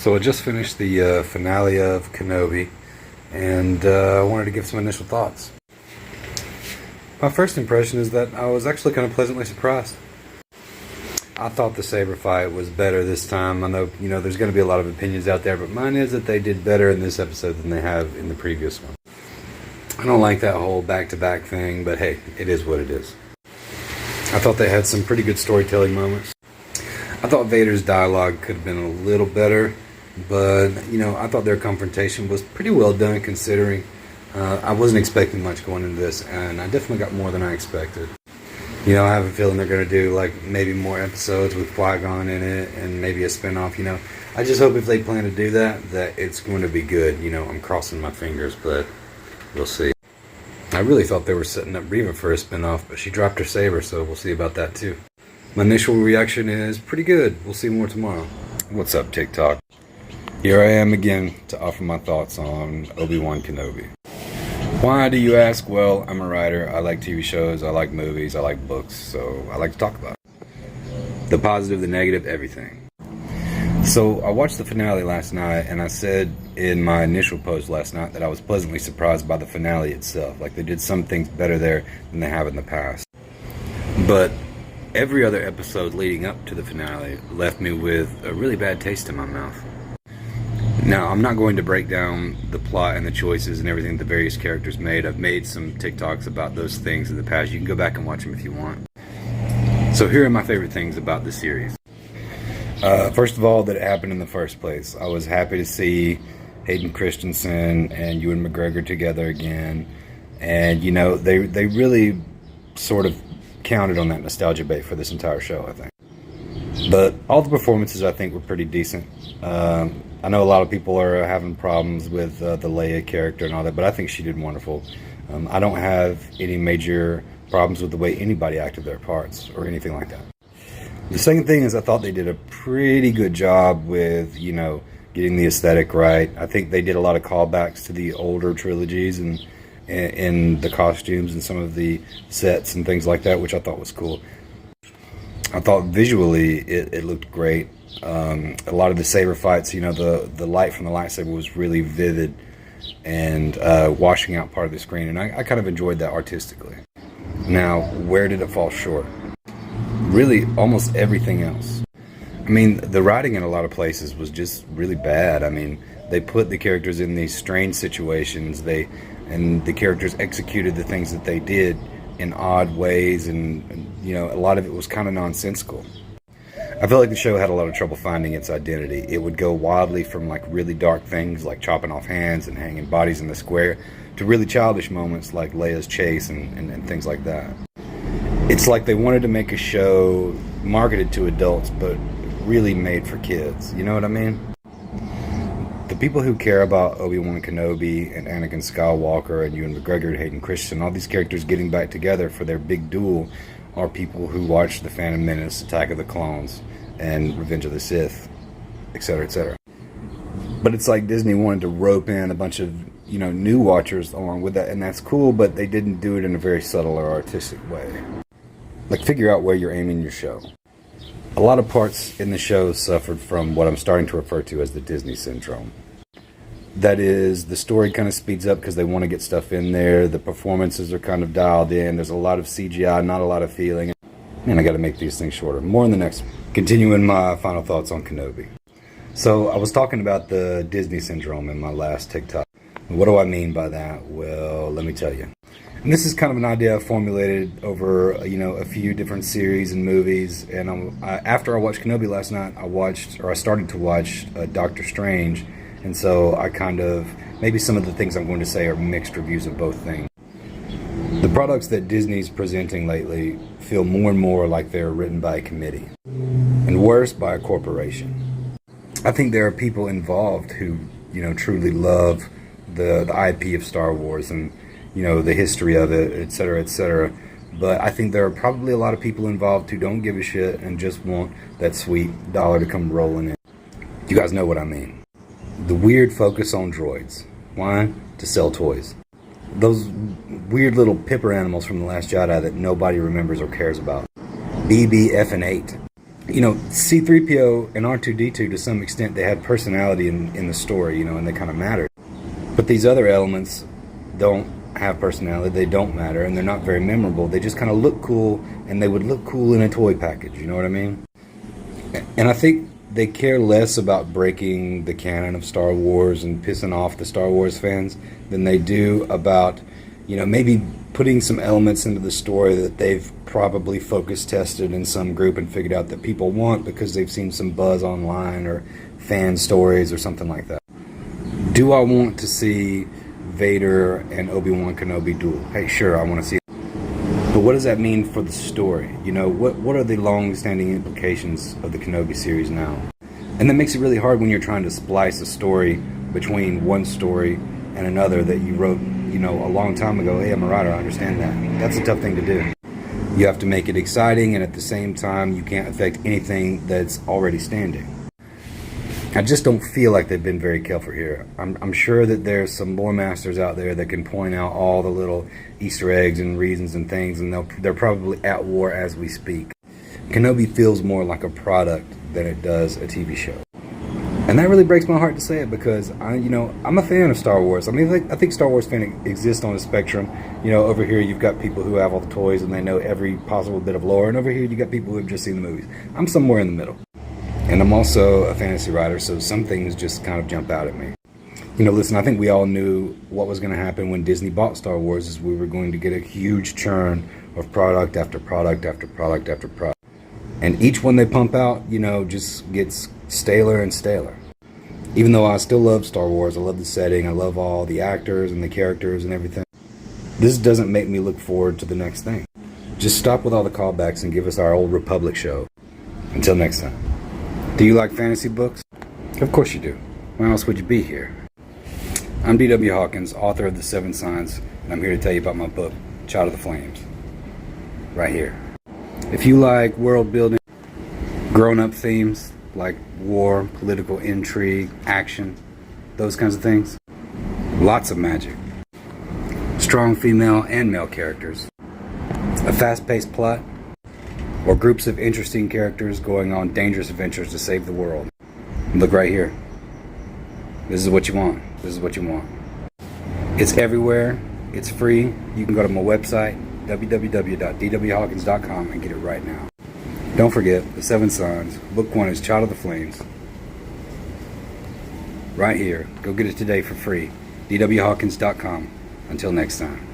So I just finished the finale of Kenobi, and I wanted to give some initial thoughts. My first impression is that I was actually kind of pleasantly surprised. I thought the saber fight was better this time. I know, there's going to be a lot of opinions out there, but mine is that they did better in this episode than they have in the previous one. I don't like that whole back-to-back thing, but hey, it is what it is. I thought they had some pretty good storytelling moments. I thought Vader's dialogue could have been a little better, but, I thought their confrontation was pretty well done considering I wasn't expecting much going into this, and I definitely got more than I expected. I have a feeling they're going to do, maybe more episodes with Qui-Gon in it, and maybe a spinoff, I just hope if they plan to do that it's going to be good. I'm crossing my fingers, but we'll see. I really thought they were setting up Reva for a spinoff, but she dropped her saber, so we'll see about that too. My initial reaction is pretty good. We'll see more tomorrow. What's up, TikTok? Here I am again to offer my thoughts on Obi-Wan Kenobi. Why do you ask? Well, I'm a writer. I like TV shows. I like movies. I like books. So I like to talk about it. The positive, the negative, everything. So I watched the finale last night, and I said in my initial post last night that I was pleasantly surprised by the finale itself. They did some things better there than they have in the past. But every other episode leading up to the finale left me with a really bad taste in my mouth. Now, I'm not going to break down the plot and the choices and everything the various characters made. I've made some TikToks about those things in the past. You can go back and watch them if you want. So here are my favorite things about the series. First of all, that it happened in the first place. I was happy to see Hayden Christensen and Ewan McGregor together again. And, they really sort of counted on that nostalgia bait for this entire show, I think. But all the performances, I think, were pretty decent. I know a lot of people are having problems with the Leia character and all that, but I think she did wonderful. I don't have any major problems with the way anybody acted their parts or anything like that. The second thing is I thought they did a pretty good job with, getting the aesthetic right. I think they did a lot of callbacks to the older trilogies and in the costumes and some of the sets and things like that, which I thought was cool. I thought visually it looked great. A lot of the saber fights, the light from the lightsaber was really vivid and washing out part of the screen, and I kind of enjoyed that artistically. Now, where did it fall short? Really, almost everything else. The writing in a lot of places was just really bad. They put the characters in these strange situations, and the characters executed the things that they did in odd ways, and a lot of it was kind of nonsensical. I feel like the show had a lot of trouble finding its identity. It would go wildly from really dark things like chopping off hands and hanging bodies in the square to really childish moments like Leia's chase and things like that. It's like they wanted to make a show marketed to adults but really made for kids. You know what I mean? The people who care about Obi-Wan Kenobi and Anakin Skywalker and Ewan McGregor and Hayden Christensen, all these characters getting back together for their big duel, are people who watched The Phantom Menace, Attack of the Clones, and Revenge of the Sith, etc., etc. But it's like Disney wanted to rope in a bunch of, new watchers along with that, and that's cool, but they didn't do it in a very subtle or artistic way. Figure out where you're aiming your show. A lot of parts in the show suffered from what I'm starting to refer to as the Disney syndrome. That is, the story kind of speeds up because they want to get stuff in there. The performances are kind of dialed in. There's a lot of CGI, not a lot of feeling. Man, I got to make these things shorter. More in the next one. Continuing my final thoughts on Kenobi. So I was talking about the Disney syndrome in my last TikTok. What do I mean by that? Well, let me tell you. And this is kind of an idea I formulated over, a few different series and movies. And after I watched Kenobi last night, I started to watch Doctor Strange. And so maybe some of the things I'm going to say are mixed reviews of both things. The products that Disney's presenting lately feel more and more like they're written by a committee, and worse, by a corporation. I think there are people involved who, truly love the IP of Star Wars and, the history of it, etc., etc. But I think there are probably a lot of people involved who don't give a shit and just want that sweet dollar to come rolling in. You guys know what I mean. The weird focus on droids. Why? To sell toys. Those weird little pipper animals from The Last Jedi that nobody remembers or cares about. BB-F and 8. C-3PO and R2-D2, to some extent, they had personality in the story, and they kind of mattered. But these other elements don't have personality, they don't matter, and they're not very memorable. They just kind of look cool, and they would look cool in a toy package, you know what I mean? And I think they care less about breaking the canon of Star Wars and pissing off the Star Wars fans than they do about, maybe putting some elements into the story that they've probably focus tested in some group and figured out that people want because they've seen some buzz online or fan stories or something like that. Do I want to see Vader and Obi-Wan Kenobi duel? Hey, sure, I want to see it. But what does that mean for the story? What are the long-standing implications of the Kenobi series now? And that makes it really hard when you're trying to splice a story between one story and another that you wrote, a long time ago. Hey, I'm a writer, I understand that. That's a tough thing to do. You have to make it exciting, and at the same time, you can't affect anything that's already standing. I just don't feel like they've been very careful here. I'm sure that there's some lore masters out there that can point out all the little Easter eggs and reasons and things, and they're probably at war as we speak. Kenobi feels more like a product than it does a TV show. And that really breaks my heart to say it, because I'm a fan of Star Wars. I mean, I think Star Wars fan exists on a spectrum. Over here you've got people who have all the toys and they know every possible bit of lore, and over here you got people who have just seen the movies. I'm somewhere in the middle. And I'm also a fantasy writer, so some things just kind of jump out at me. Listen, I think we all knew what was going to happen when Disney bought Star Wars, is we were going to get a huge churn of product after product after product after product. And each one they pump out, just gets staler and staler. Even though I still love Star Wars, I love the setting, I love all the actors and the characters and everything, this doesn't make me look forward to the next thing. Just stop with all the callbacks and give us our old Republic show. Until next time. Do you like fantasy books? Of course you do. Why else would you be here? I'm D.W. Hawkins, author of The Seven Signs, and I'm here to tell you about my book, Child of the Flames. Right here. If you like world building, grown-up themes like war, political intrigue, action, those kinds of things, lots of magic, strong female and male characters, a fast-paced plot, or groups of interesting characters going on dangerous adventures to save the world, look right here. This is what you want. This is what you want. It's everywhere. It's free. You can go to my website, www.dwhawkins.com, and get it right now. Don't forget, The Seven Signs, Book 1 is Child of the Flames. Right here. Go get it today for free. dwhawkins.com. Until next time.